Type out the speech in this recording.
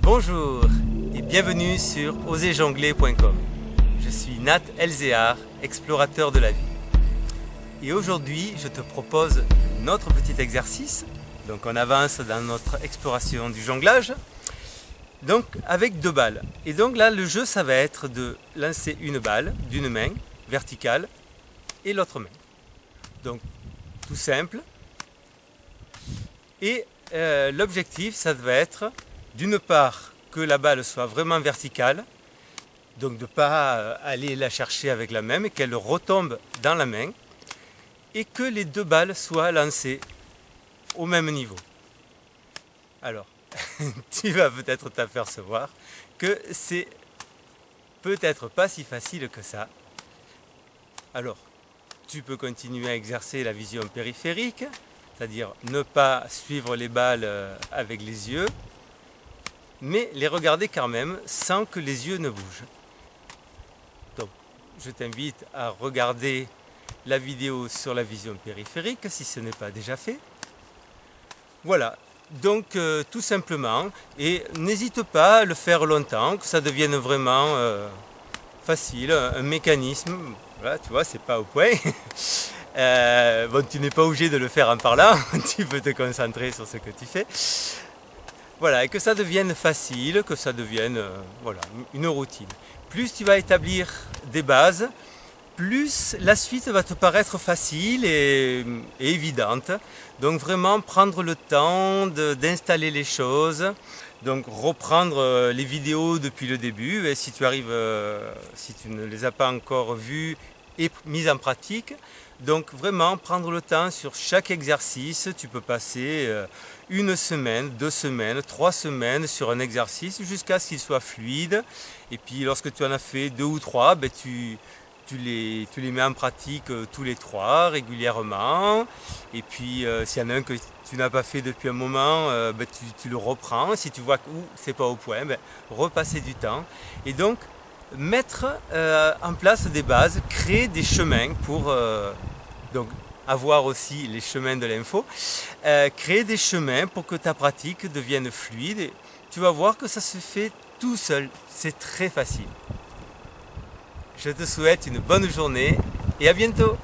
Bonjour et bienvenue sur oserjongler.com. Je suis Nat Elzéar, explorateur de la vie. Et aujourd'hui, je te propose notre petit exercice. Donc on avance dans notre exploration du jonglage. Donc avec 2 balles. Et donc là, le jeu, ça va être de lancer une balle d'une main verticale et l'autre main. Donc tout simple. Et l'objectif, ça va être d'une part que la balle soit vraiment verticale, donc de ne pas aller la chercher avec la main, mais qu'elle retombe dans la main, et que les 2 balles soient lancées au même niveau. Alors, tu vas peut-être t'apercevoir que c'est peut-être pas si facile que ça. Alors, tu peux continuer à exercer la vision périphérique, c'est-à-dire ne pas suivre les balles avec les yeux, mais les regarder quand même sans que les yeux ne bougent. Donc, je t'invite à regarder la vidéo sur la vision périphérique si ce n'est pas déjà fait. Voilà, donc tout simplement, et n'hésite pas à le faire longtemps, que ça devienne vraiment facile, un mécanisme. Voilà, tu vois, c'est pas au point. Bon, tu n'es pas obligé de le faire en parlant, tu peux te concentrer sur ce que tu fais. Voilà, et que ça devienne facile, que ça devienne voilà, une routine. Plus tu vas établir des bases, plus la suite va te paraître facile et évidente. Donc vraiment prendre le temps d'installer les choses, donc reprendre les vidéos depuis le début, et si tu arrives, si tu ne les as pas encore vues et mises en pratique, donc vraiment prendre le temps sur chaque exercice. Tu peux passer 1 semaine, 2 semaines, 3 semaines sur un exercice jusqu'à ce qu'il soit fluide. Et puis lorsque tu en as fait 2 ou 3, ben, tu les mets en pratique tous les 3 régulièrement. Et puis s'il y en a un que tu n'as pas fait depuis un moment, ben, tu le reprends. Si tu vois que c'est pas au point, ben, repasser du temps. Et donc mettre en place des bases, créer des chemins pour donc avoir aussi les chemins de l'info, créer des chemins pour que ta pratique devienne fluide. Et tu vas voir que ça se fait tout seul, c'est très facile. Je te souhaite une bonne journée et à bientôt.